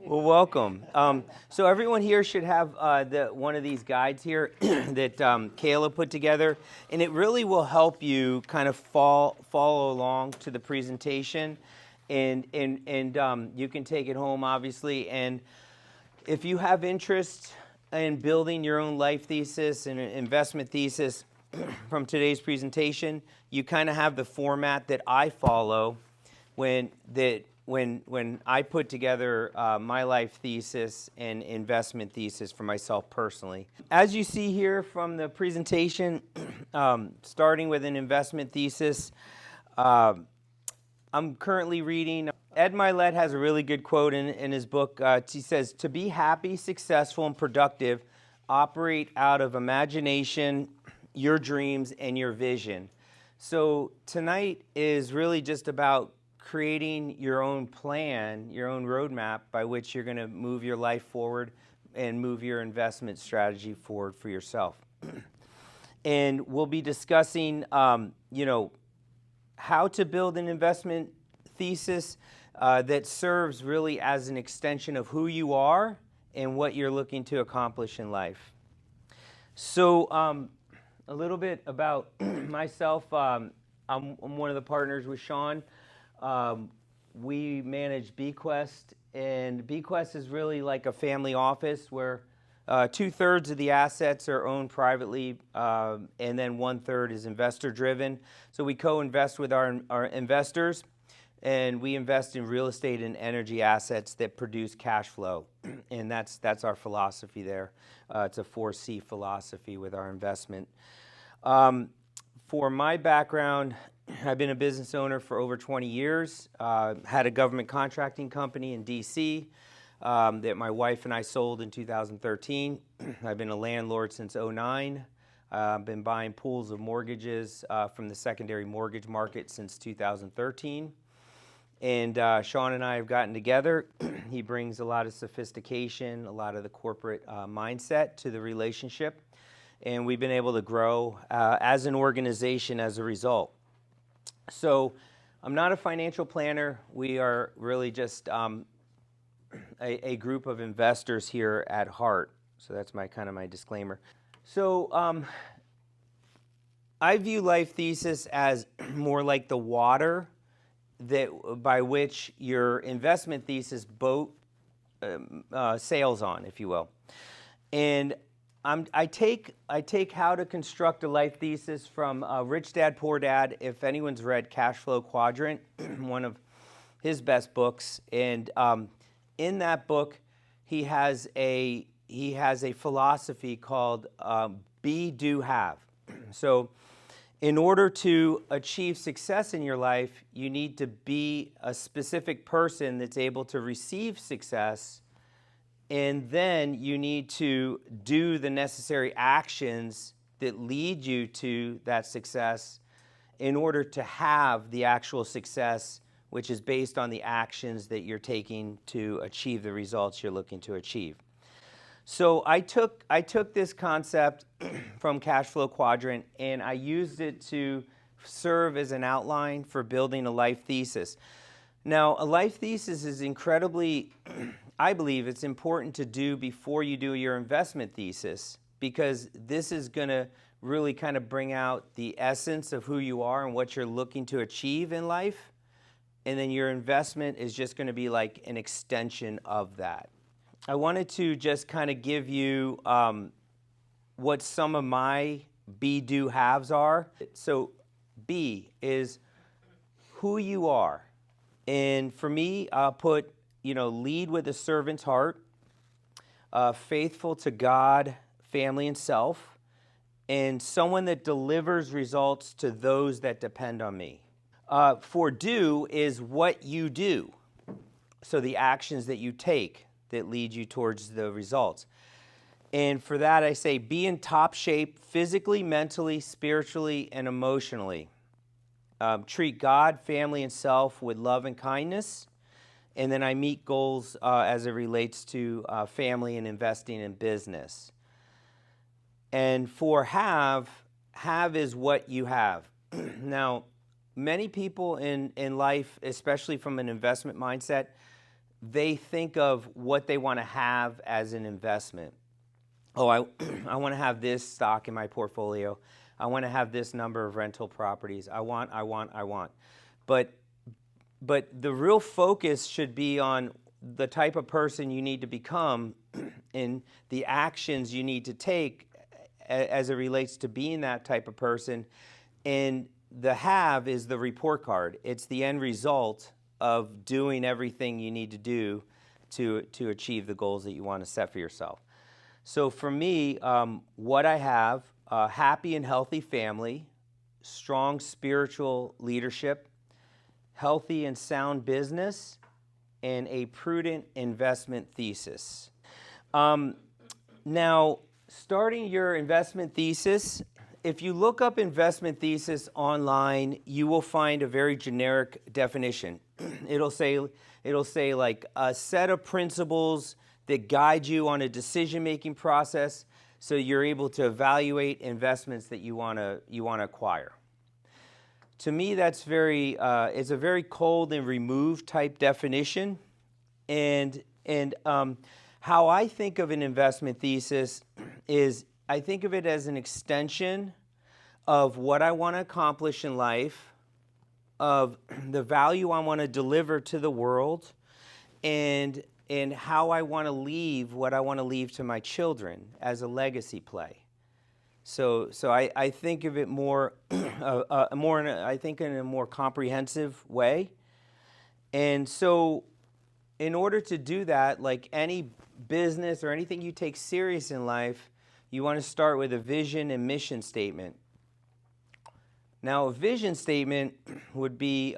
Well, welcome. So everyone here should have one of these guides here that Kayla put together, and it really will help you kind of follow along to the presentation, and you can take it home, obviously. And if you have interest in building your own life thesis and an investment thesis from today's presentation, you kind of have the format that I follow when I put together my life thesis and investment thesis for myself personally. As you see here from the presentation, starting with an investment thesis, I'm currently reading. Ed Milet has a really good quote in his book. He says, "To be happy, successful, and productive, operate out of imagination, your dreams, and your vision." So tonight is really just about creating your own plan, your own roadmap by which you're going to move your life forward and move your investment strategy forward for yourself. And we'll be discussing, how to build an investment thesis that serves really as an extension of who you are and what you're looking to accomplish in life. So a little bit about myself. I'm one of the partners with Sean. We manage Bequest, and Bequest is really like a family office where 2/3 of the assets are owned privately, and then 1/3 is investor driven. So we co-invest with our investors, and we invest in real estate and energy assets that produce cash flow, and that's our philosophy there. It's a 4C philosophy with our investment. For my background, I've been a business owner for over 20 years, had a government contracting company in D.C. That my wife and I sold in 2013. I've been a landlord since 2009. I've been buying pools of mortgages from the secondary mortgage market since 2013. And Sean and I have gotten together. He brings a lot of sophistication, a lot of the corporate mindset to the relationship. And we've been able to grow as an organization as a result. So I'm not a financial planner. We are really just a group of investors here at heart. So that's my disclaimer. So I view life thesis as more like the water that by which your investment thesis boat sails on, if you will. And I take how to construct a life thesis from Rich Dad, Poor Dad. If anyone's read Cash Flow Quadrant, one of his best books, and in that book, he has a philosophy called be, do, have. So, in order to achieve success in your life, you need to be a specific person that's able to receive success. And then you need to do the necessary actions that lead you to that success in order to have the actual success, which is based on the actions that you're taking to achieve the results you're looking to achieve. So I took this concept from Cash Flow Quadrant, and I used it to serve as an outline for building a life thesis. Now, a life thesis is incredibly I believe it's important to do before you do your investment thesis, because this is going to really kind of bring out the essence of who you are and what you're looking to achieve in life. And then your investment is just going to be like an extension of that. I wanted to just kind of give you what some of my be, do, haves are. So B is who you are. And for me, I'll put lead with a servant's heart, faithful to God, family, and self, and someone that delivers results to those that depend on me. For do is what you do, so the actions that you take that lead you towards the results. And for that, I say be in top shape physically, mentally, spiritually, and emotionally. Treat God, family, and self with love and kindness. And then I meet goals as it relates to family and investing in business. And for have is what you have. Now, many people in life, especially from an investment mindset, they think of what they want to have as an investment. Oh, I want to have this stock in my portfolio. I want to have this number of rental properties. I want. But the real focus should be on the type of person you need to become and the actions you need to take as it relates to being that type of person. And the have is the report card. It's the end result of doing everything you need to do to achieve the goals that you want to set for yourself. So for me, what I have, a happy and healthy family, strong spiritual leadership, healthy and sound business, and a prudent investment thesis. Now, starting your investment thesis, if you look up investment thesis online, you will find a very generic definition. It'll say like a set of principles that guide you on a decision-making process so you're able to evaluate investments that you want to acquire. To me, that's it's a very cold and removed type definition. And how I think of an investment thesis is I think of it as an extension of what I want to accomplish in life, of the value I want to deliver to the world, and how I want to leave what I want to leave to my children as a legacy play. So I think of it more, I think in a more comprehensive way. And so in order to do that, like any business or anything you take serious in life, you want to start with a vision and mission statement. Now, a vision statement would be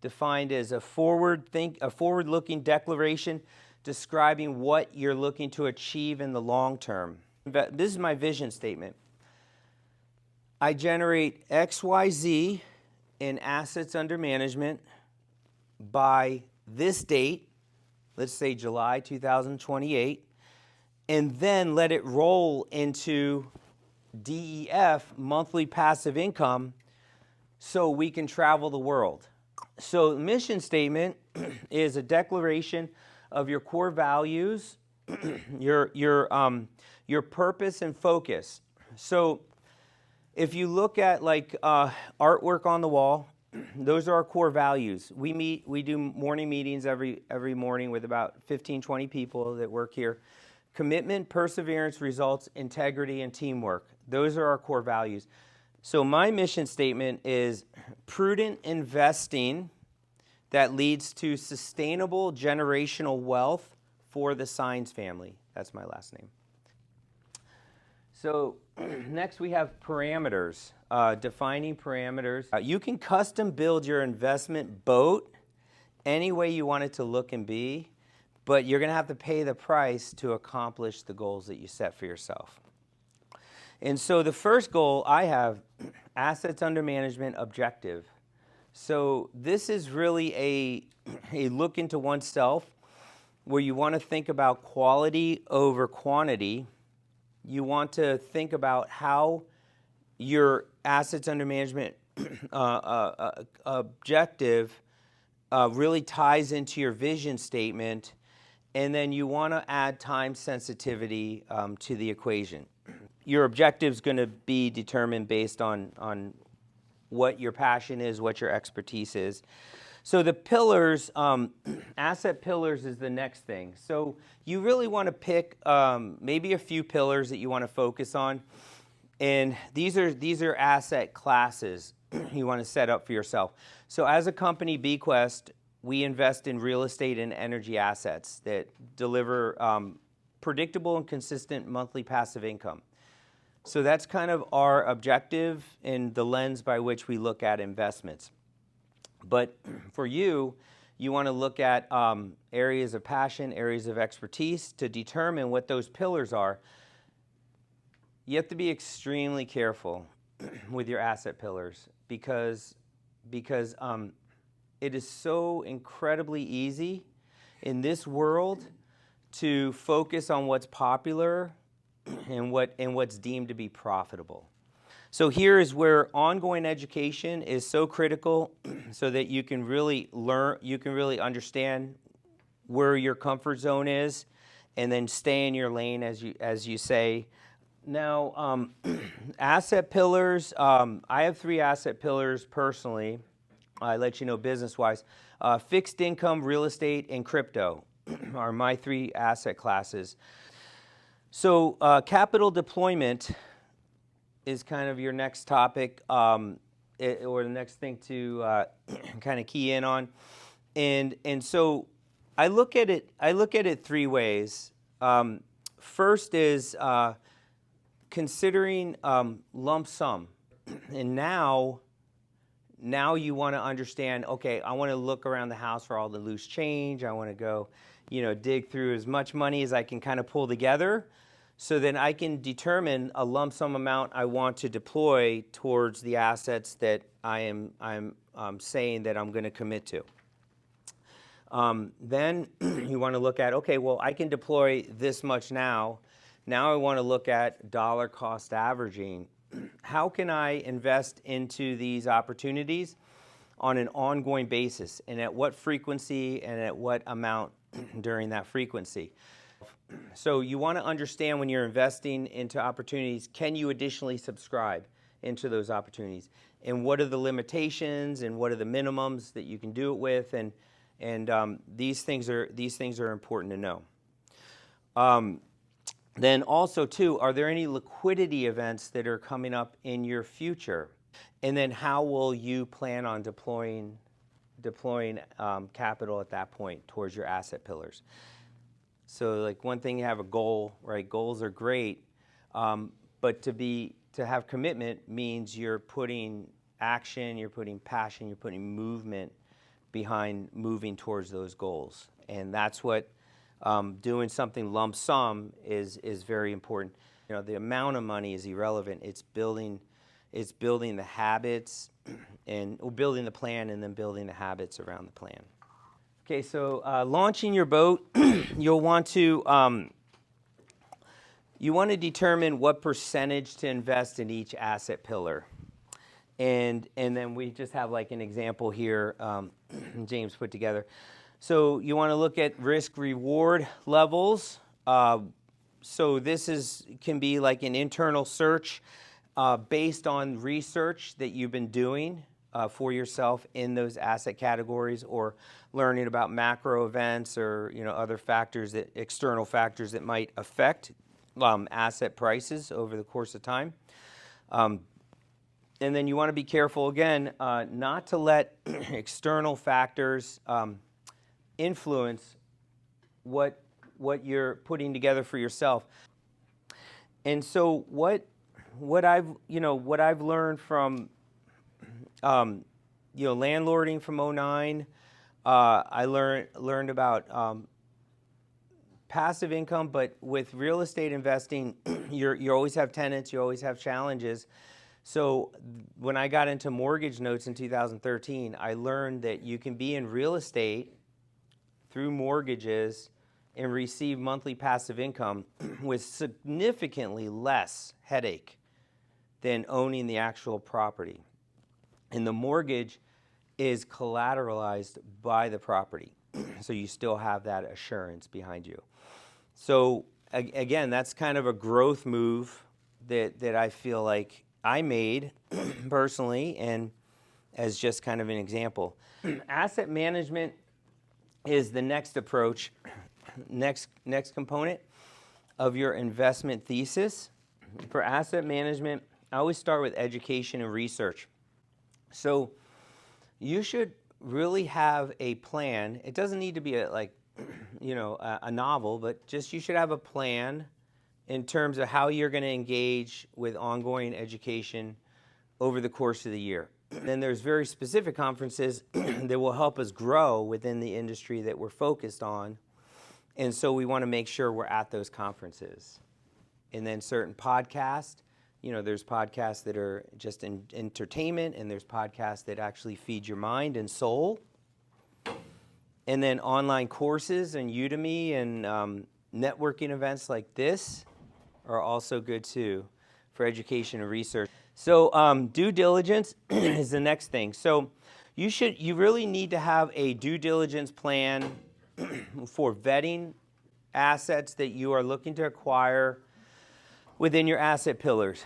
defined as a forward-looking declaration describing what you're looking to achieve in the long term. This is my vision statement. I generate XYZ in assets under management by this date, let's say July 2028, and then let it roll into DEF, monthly passive income, so we can travel the world. So mission statement is a declaration of your core values, your purpose and focus. So if you look at like artwork on the wall, those are our core values. We do morning meetings every morning with about 15, 20 people that work here. Commitment, perseverance, results, integrity, and teamwork. Those are our core values. So my mission statement is prudent investing that leads to sustainable generational wealth for the Saenz family. That's my last name. So next we have parameters, defining parameters. You can custom build your investment boat any way you want it to look and be, but you're going to have to pay the price to accomplish the goals that you set for yourself. And so the first goal I have, assets under management objective. So this is really a look into oneself where you want to think about quality over quantity. You want to think about how your assets under management objective really ties into your vision statement, and then you want to add time sensitivity to the equation. Your objective is going to be determined based on what your passion is, what your expertise is. So the pillars, asset pillars is the next thing. So you really want to pick maybe a few pillars that you want to focus on. And these are asset classes you want to set up for yourself. So as a company, Bequest, we invest in real estate and energy assets that deliver predictable and consistent monthly passive income. So that's kind of our objective and the lens by which we look at investments. But for you want to look at areas of passion, areas of expertise to determine what those pillars are. You have to be extremely careful with your asset pillars because it is so incredibly easy in this world to focus on what's popular and what's deemed to be profitable. So here is where ongoing education is so critical so that you can really learn, you can really understand where your comfort zone is, and then stay in your lane, as you say. Now, asset pillars. I have 3 asset pillars personally. I let you know business-wise. Fixed income, real estate, and crypto are my 3 asset classes. So capital deployment is kind of your next topic, or the next thing to kind of key in on. And so I look at it 3 ways. First is considering lump sum. And now you want to understand, okay, I want to look around the house for all the loose change. I want to go, dig through as much money as I can kind of pull together, so then I can determine a lump sum amount I want to deploy towards the assets that I'm saying that I'm going to commit to. Then you want to look at, okay, well, I can deploy this much now. Now I want to look at dollar cost averaging. How can I invest into these opportunities on an ongoing basis, and at what frequency and at what amount during that frequency? So you want to understand, when you're investing into opportunities, can you additionally subscribe into those opportunities? And what are the limitations and what are the minimums that you can do it with? And these things are important to know. Then also, too, are there any liquidity events that are coming up in your future? And then how will you plan on deploying capital at that point towards your asset pillars? So, like, one thing, you have a goal, right? Goals are great, but to have commitment means you're putting action, you're putting passion, you're putting movement behind moving towards those goals. And that's what doing something lump sum is very important. The amount of money is irrelevant. It's building the habits, and building the plan, and then building the habits around the plan. Okay, so launching your boat, you'll want to determine what percentage to invest in each asset pillar. And then we just have like an example here James put together. So you want to look at risk-reward levels. So this can be like an internal search based on research that you've been doing for yourself in those asset categories, or learning about macro events or other factors, external factors that might affect asset prices over the course of time. And then you want to be careful, again, not to let external factors influence what you're putting together for yourself. And so what I've learned from landlording from 2009, I learned about passive income, but with real estate investing, you always have tenants, you always have challenges. So when I got into mortgage notes in 2013, I learned that you can be in real estate through mortgages and receive monthly passive income with significantly less headache than owning the actual property. And the mortgage is collateralized by the property, so you still have that assurance behind you. So again, that's kind of a growth move that I feel like I made personally, and as just kind of an example. Asset management is the next approach, next component of your investment thesis. For asset management, I always start with education and research. So you should really have a plan. It doesn't need to be a novel, but just you should have a plan in terms of how you're going to engage with ongoing education over the course of the year. Then there's very specific conferences that will help us grow within the industry that we're focused on. And so we want to make sure we're at those conferences. And then certain podcasts, there's podcasts that are just entertainment, and there's podcasts that actually feed your mind and soul. And then online courses and Udemy and networking events like this are also good too for education and research. So due diligence is the next thing. So you really need to have a due diligence plan for vetting assets that you are looking to acquire within your asset pillars.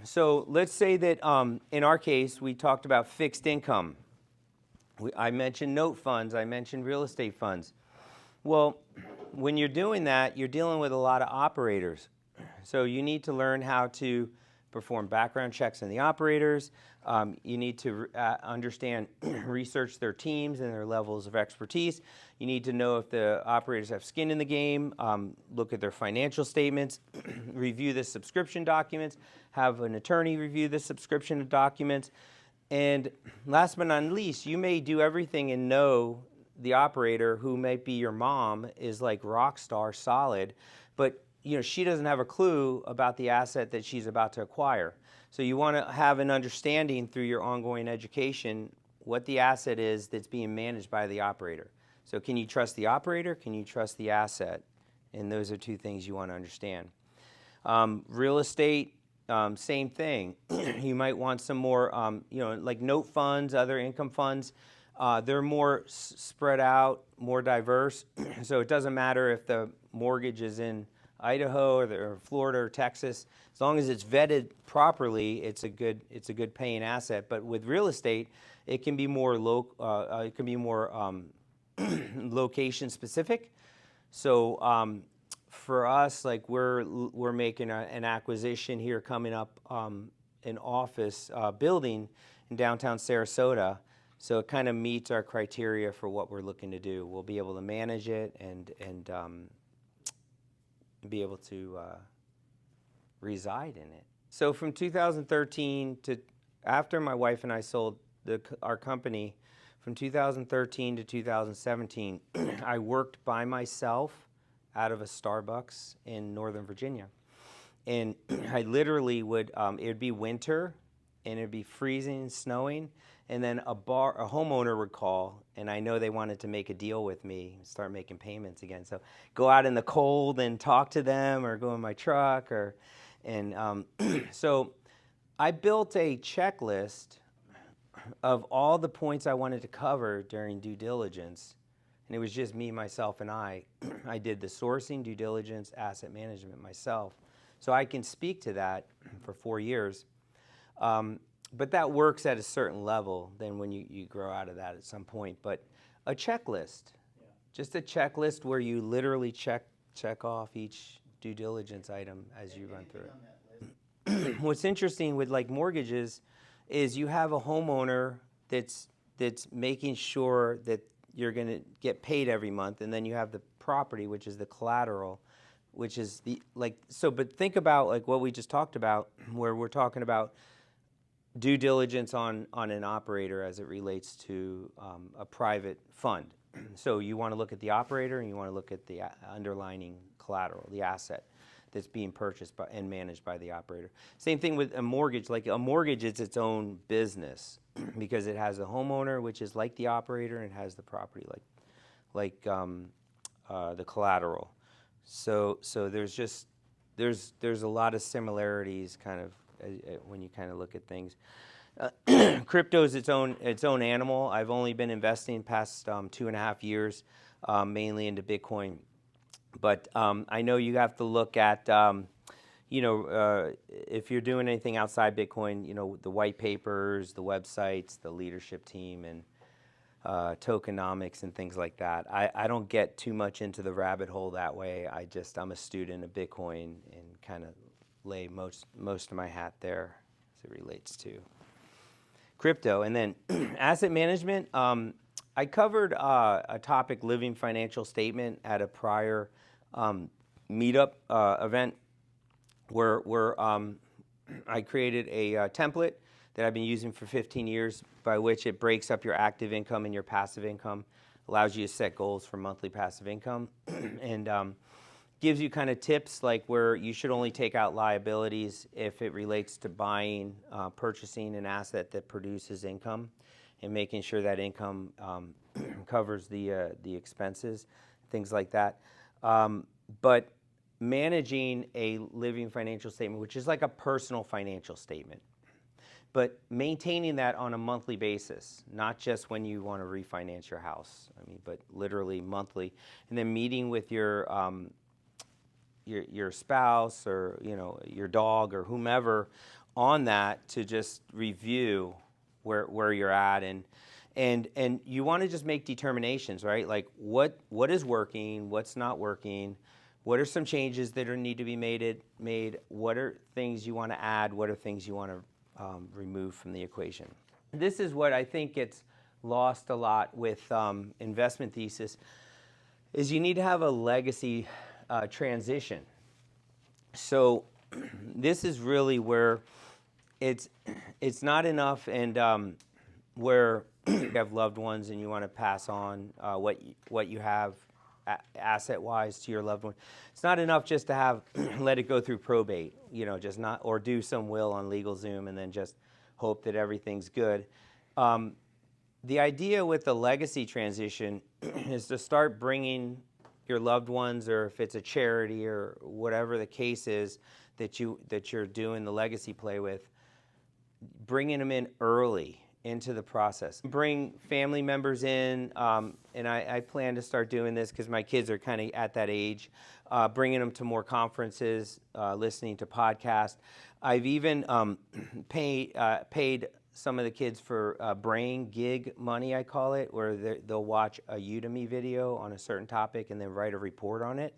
So let's say that in our case, we talked about fixed income. I mentioned note funds, I mentioned real estate funds. Well, when you're doing that, you're dealing with a lot of operators. So you need to learn how to perform background checks on the operators. You need to understand, research their teams and their levels of expertise. You need to know if the operators have skin in the game, look at their financial statements, review the subscription documents, have an attorney review the subscription documents. And last but not least, you may do everything and know the operator, who might be your mom, is like rock star solid, but she doesn't have a clue about the asset that she's about to acquire. So you want to have an understanding through your ongoing education what the asset is that's being managed by the operator. So can you trust the operator? Can you trust the asset? And those are two things you want to understand. Real estate, same thing. You might want some more, like note funds, other income funds. They're more spread out, more diverse. So it doesn't matter if the mortgage is in Idaho or Florida or Texas. As long as it's vetted properly, it's a good paying asset. But with real estate, it can be more location specific. So for us, like we're making an acquisition here coming up, an office building in downtown Sarasota. So it kind of meets our criteria for what we're looking to do. We'll be able to manage it and be able to reside in it. So from 2013 to after my wife and I sold our company, from 2013 to 2017, I worked by myself out of a Starbucks in Northern Virginia. And I literally would, it would be winter and it'd be freezing, snowing, and then a homeowner would call, and I know they wanted to make a deal with me, start making payments again. So go out in the cold and talk to them, or go in my truck, so I built a checklist of all the points I wanted to cover during due diligence, and it was just me, myself, and I. I did the sourcing, due diligence, asset management myself, so I can speak to that for 4 years. But that works at a certain level. Then when you grow out of that at some point. But a checklist, just a checklist where you literally check off each due diligence item as you run through it. What's interesting with like mortgages is you have a homeowner that's making sure that you're going to get paid every month, and then you have the property, which is the collateral, which is but think about like what we just talked about, where we're talking about due diligence on an operator as it relates to a private fund. So you want to look at the operator, and you want to look at the underlying collateral, the asset that's being purchased by and managed by the operator. Same thing with a mortgage. Like a mortgage, it's its own business because it has a homeowner, which is like the operator, and it has the property like the collateral. So there's a lot of similarities kind of when you kind of look at things. Crypto is its own animal. I've only been investing past 2.5 years, mainly into Bitcoin. But I know you have to look at, if you're doing anything outside Bitcoin, the white papers, the websites, the leadership team, and tokenomics and things like that. I don't get too much into the rabbit hole that way. I'm a student of Bitcoin and kind of lay most of my hat there as it relates to crypto. And then asset management, I covered a topic, living financial statement, at a prior meetup event where I created a template that I've been using for 15 years, by which it breaks up your active income and your passive income, allows you to set goals for monthly passive income, and gives you kind of tips like where you should only take out liabilities if it relates to buying, purchasing an asset that produces income, and making sure that income covers the expenses, things like that. But managing a living financial statement, which is like a personal financial statement, but maintaining that on a monthly basis, not just when you want to refinance your house. I mean, but literally monthly, and then meeting with your spouse or your dog or whomever on that to just review where you're at, and you want to just make determinations, right? Like what is working, what's not working, what are some changes that need to be made, what are things you want to add, what are things you want to remove from the equation. This is what I think gets lost a lot with investment thesis, is you need to have a legacy transition. So this is really where it's not enough, and where you have loved ones and you want to pass on what you have asset-wise to your loved one. It's not enough just to have let it go through probate, just not, or do some will on LegalZoom and then just hope that everything's good. The idea with the legacy transition is to start bringing your loved ones, or if it's a charity or whatever the case is that you're doing the legacy play with, bringing them in early into the process. Bring family members in, and I plan to start doing this because my kids are kind of at that age, bringing them to more conferences, listening to podcasts. I've even paid some of the kids for brain gig money, I call it, where they'll watch a Udemy video on a certain topic and then write a report on it.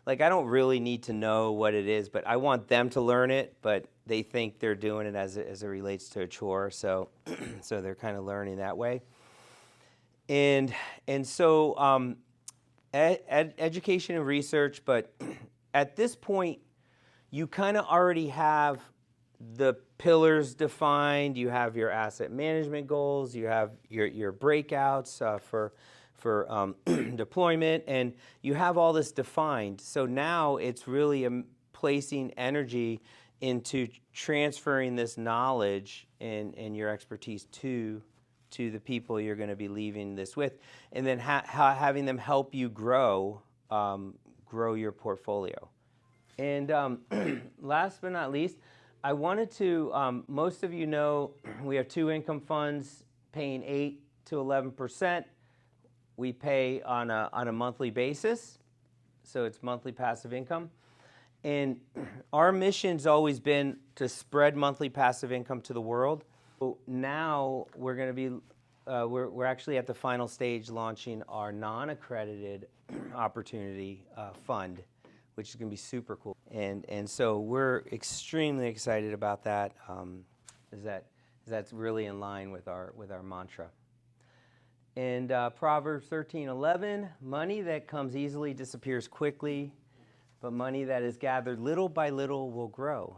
Like, I don't really need to know what it is, but I want them to learn it, but they think they're doing it as it relates to a chore, so so they're kind of learning that way. And so education and research, but at this point, you kind of already have the pillars defined. You have your asset management goals. You have your breakouts for deployment, and you have all this defined. So now it's really placing energy into transferring this knowledge and your expertise to the people you're going to be leaving this with, and then having them help you grow your portfolio. And last but not least, I wanted to, most of you know, we have two income funds paying 8 to 11%. We pay on a monthly basis, so it's monthly passive income. And our mission's always been to spread monthly passive income to the world. So now we're going to be, we're actually at the final stage launching our non-accredited opportunity fund, which is going to be super cool. And so we're extremely excited about that. That's really in line with our mantra. And Proverbs 13:11, money that comes easily disappears quickly, but money that is gathered little by little will grow.